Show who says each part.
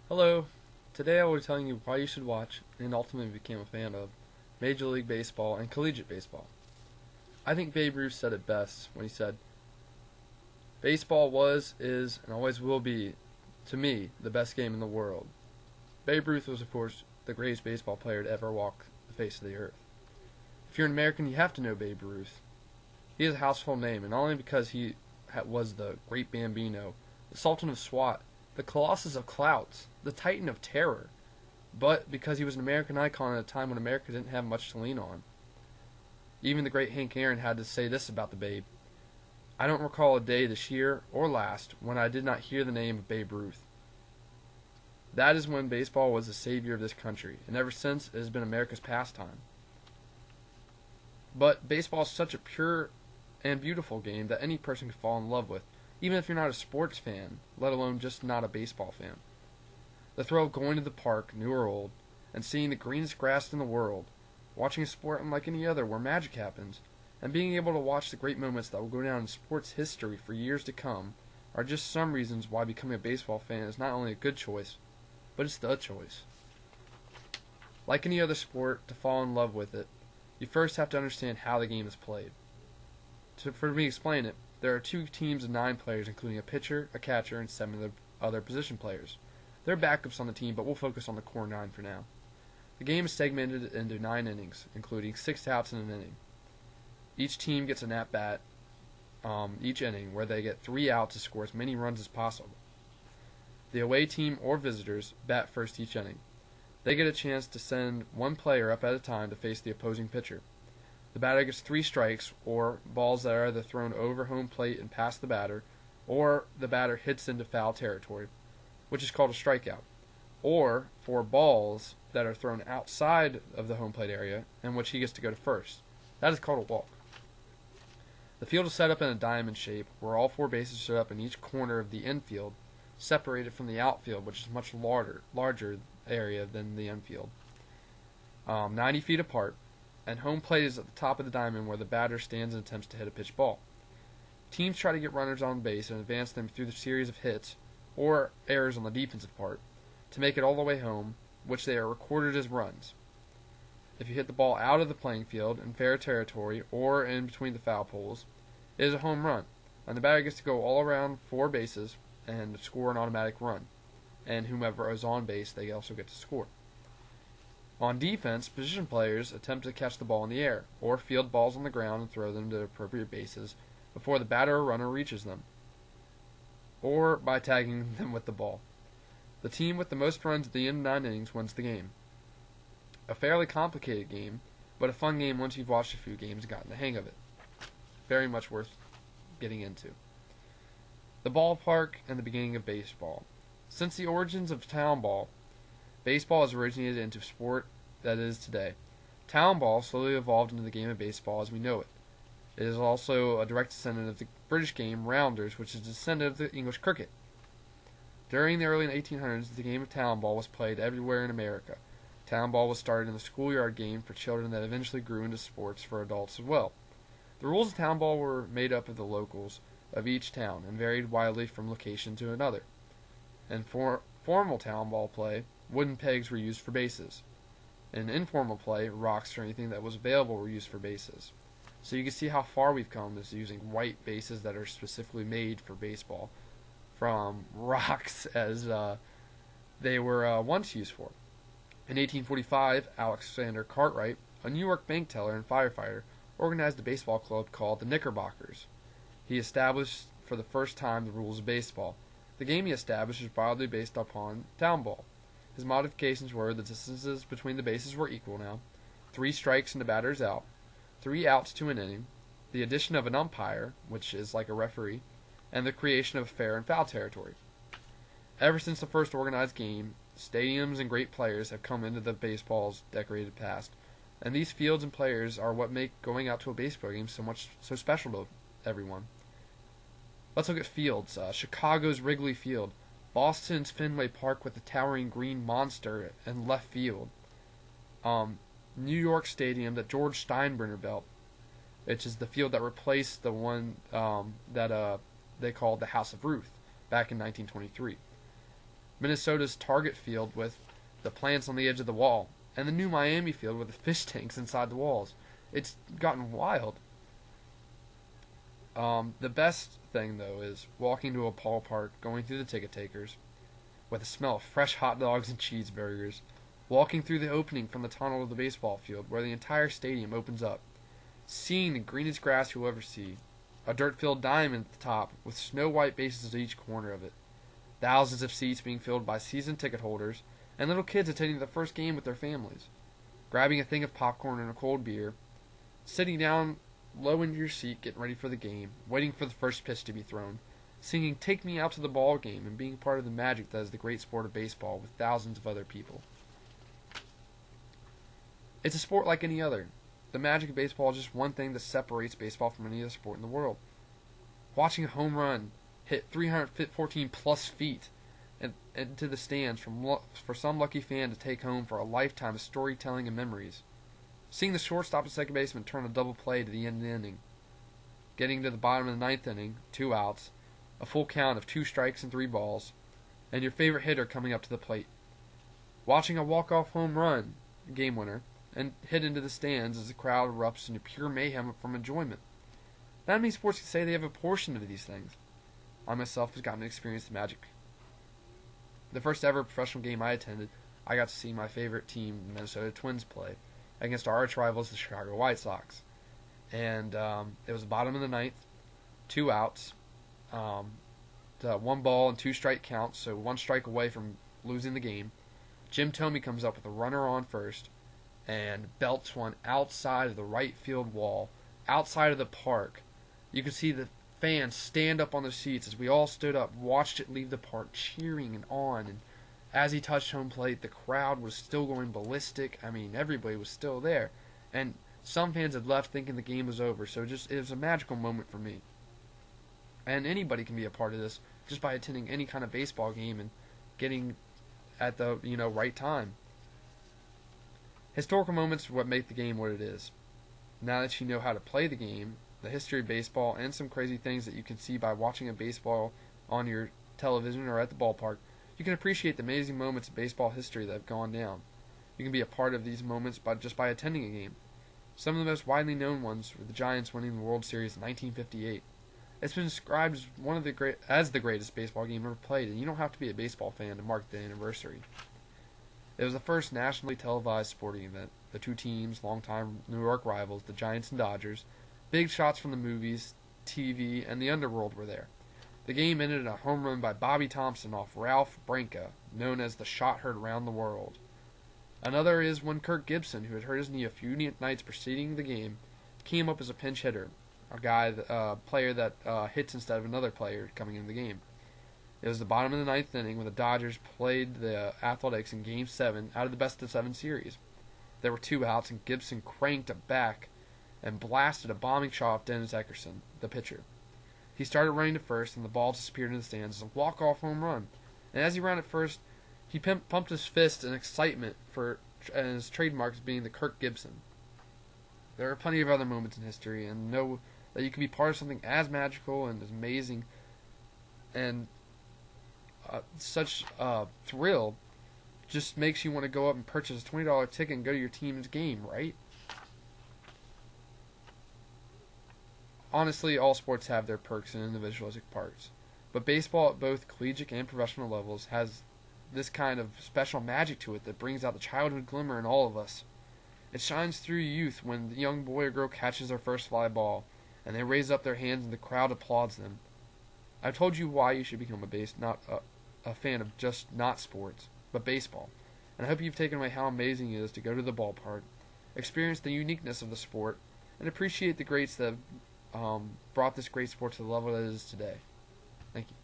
Speaker 1: Hello. Today I will be telling you why you should watch and ultimately became a fan of Major League Baseball and collegiate baseball. I think Babe Ruth said it best when he said, "Baseball was, is, and always will be, to me, the best game in the world." Babe Ruth was, of course, the greatest baseball player to ever walk the face of the earth. If you're an American, you have to know Babe Ruth. He is a household name, and not only because he was the Great Bambino, the Sultan of Swat, the Colossus of Clouds, the Titan of Terror, but because he was an American icon at a time when America didn't have much to lean on. Even the great Hank Aaron had to say this about the Babe: "I don't recall a day this year or last when I did not hear the name of Babe Ruth." That is when baseball was the savior of this country, and ever since it has been America's pastime. But baseball is such a pure and beautiful game that any person can fall in love with, even if you're not a sports fan, let alone just not a baseball fan. The thrill of going to the park, new or old, and seeing the greenest grass in the world, watching a sport unlike any other where magic happens, and being able to watch the great moments that will go down in sports history for years to come are just some reasons why becoming a baseball fan is not only a good choice, but it's the choice. Like any other sport, to fall in love with it, you first have to understand how the game is played. For me to explain it, there are two teams of 9 players, including a pitcher, a catcher, and 7 other position players. There are backups on the team, but we'll focus on the core 9 for now. The game is segmented into 9 innings, including 6 outs in an inning. Each team gets an at-bat each inning, where they get 3 outs to score as many runs as possible. The away team or visitors bat first each inning. They get a chance to send one player up at a time to face the opposing pitcher. The batter gets 3 strikes, or balls that are either thrown over home plate and past the batter, or the batter hits into foul territory, which is called a strikeout, or for balls that are thrown outside of the home plate area, in which he gets to go to first. That is called a walk. The field is set up in a diamond shape, where all 4 bases are set up in each corner of the infield, separated from the outfield, which is much larger area than the infield, 90 feet apart, and home plate is at the top of the diamond where the batter stands and attempts to hit a pitch ball. Teams try to get runners on base and advance them through the series of hits, or errors on the defensive part, to make it all the way home, which they are recorded as runs. If you hit the ball out of the playing field in fair territory or in between the foul poles, it is a home run, and the batter gets to go all around 4 bases and score an automatic run, and whomever is on base, they also get to score. On defense, position players attempt to catch the ball in the air, or field balls on the ground and throw them to appropriate bases before the batter or runner reaches them, or by tagging them with the ball. The team with the most runs at the end of 9 innings wins the game. A fairly complicated game, but a fun game once you've watched a few games and gotten the hang of it. Very much worth getting into. The ballpark and the beginning of baseball. Since the origins of town ball, baseball has originated into sport that it is today. Town ball slowly evolved into the game of baseball as we know it. It is also a direct descendant of the British game rounders, which is a descendant of the English cricket. During the early 1800s, the game of town ball was played everywhere in America. Town ball was started in the schoolyard game for children that eventually grew into sports for adults as well. The rules of town ball were made up of the locals of each town and varied widely from location to another. In formal town ball play, wooden pegs were used for bases. In informal play, rocks or anything that was available were used for bases. So you can see how far we've come is using white bases that are specifically made for baseball from rocks as they were once used for. In 1845, Alexander Cartwright, a New York bank teller and firefighter, organized a baseball club called the Knickerbockers. He established for the first time the rules of baseball. The game he established was broadly based upon town ball. His modifications were the distances between the bases were equal now, 3 strikes and the batter is out, 3 outs to an inning, the addition of an umpire, which is like a referee, and the creation of fair and foul territory. Ever since the first organized game, stadiums and great players have come into the baseball's decorated past, and these fields and players are what make going out to a baseball game so special to everyone. Let's look at fields. Chicago's Wrigley Field, Boston's Fenway Park with the towering green monster in left field, New York Stadium that George Steinbrenner built, which is the field that replaced the one that they called the House of Ruth back in 1923. Minnesota's Target Field with the plants on the edge of the wall, and the new Miami Field with the fish tanks inside the walls. It's gotten wild. The best thing, though, is walking to a ballpark, going through the ticket takers, with the smell of fresh hot dogs and cheeseburgers, walking through the opening from the tunnel of the baseball field, where the entire stadium opens up, seeing the greenest grass you'll ever see, a dirt-filled diamond at the top, with snow-white bases at each corner of it, thousands of seats being filled by season ticket holders, and little kids attending the first game with their families, grabbing a thing of popcorn and a cold beer, sitting down low in your seat, getting ready for the game, waiting for the first pitch to be thrown, singing "Take Me Out to the Ball Game," and being part of the magic that is the great sport of baseball with thousands of other people. It's a sport like any other. The magic of baseball is just one thing that separates baseball from any other sport in the world. Watching a home run hit 314 plus feet and into the stands for some lucky fan to take home for a lifetime of storytelling and memories. Seeing the shortstop and second baseman turn a double play to the end of the inning. Getting to the bottom of the ninth inning, 2 outs, a full count of 2 strikes and 3 balls, and your favorite hitter coming up to the plate. Watching a walk-off home run, game winner, and hit into the stands as the crowd erupts into pure mayhem from enjoyment. Not many sports can say they have a portion of these things. I myself has gotten to experience the magic. The first ever professional game I attended, I got to see my favorite team, the Minnesota Twins, play against our arch rivals, the Chicago White Sox. And it was the bottom of the ninth, 2 outs, 1 ball and 2 strike counts, so 1 strike away from losing the game. Jim Thome comes up with a runner on first and belts one outside of the right field wall, outside of the park. You could see the fans stand up on their seats as we all stood up, watched it leave the park, cheering and on. And as he touched home plate, the crowd was still going ballistic. I mean, everybody was still there. And some fans had left thinking the game was over, so it was a magical moment for me. And anybody can be a part of this just by attending any kind of baseball game and getting at the right time. Historical moments are what make the game what it is. Now that you know how to play the game, the history of baseball, and some crazy things that you can see by watching a baseball on your television or at the ballpark, you can appreciate the amazing moments of baseball history that have gone down. You can be a part of these moments just by attending a game. Some of the most widely known ones were the Giants winning the World Series in 1958. It's been described as the greatest baseball game ever played, and you don't have to be a baseball fan to mark the anniversary. It was the first nationally televised sporting event. The two teams, longtime New York rivals, the Giants and Dodgers, big shots from the movies, TV, and the underworld were there. The game ended in a home run by Bobby Thompson off Ralph Branca, known as the shot heard around the world. Another is when Kirk Gibson, who had hurt his knee a few nights preceding the game, came up as a pinch hitter, a player that hits instead of another player coming into the game. It was the bottom of the ninth inning when the Dodgers played the Athletics in Game 7 out of the best-of-7 series. There were 2 outs, and Gibson cranked it back and blasted a bombing shot off Dennis Eckerson, the pitcher. He started running to first, and the ball disappeared in the stands as a walk-off home run. And as he ran at first, he pumped his fist in excitement and his trademark as being the Kirk Gibson. There are plenty of other moments in history, and know that you can be part of something as magical and as amazing and such a thrill just makes you want to go up and purchase a $20 ticket and go to your team's game, right? Honestly, all sports have their perks and individualistic parts, but baseball at both collegiate and professional levels has this kind of special magic to it that brings out the childhood glimmer in all of us. It shines through youth when the young boy or girl catches their first fly ball, and they raise up their hands and the crowd applauds them. I've told you why you should become a fan of just not sports, but baseball, and I hope you've taken away how amazing it is to go to the ballpark, experience the uniqueness of the sport, and appreciate the greats that have brought this great sport to the level that it is today. Thank you.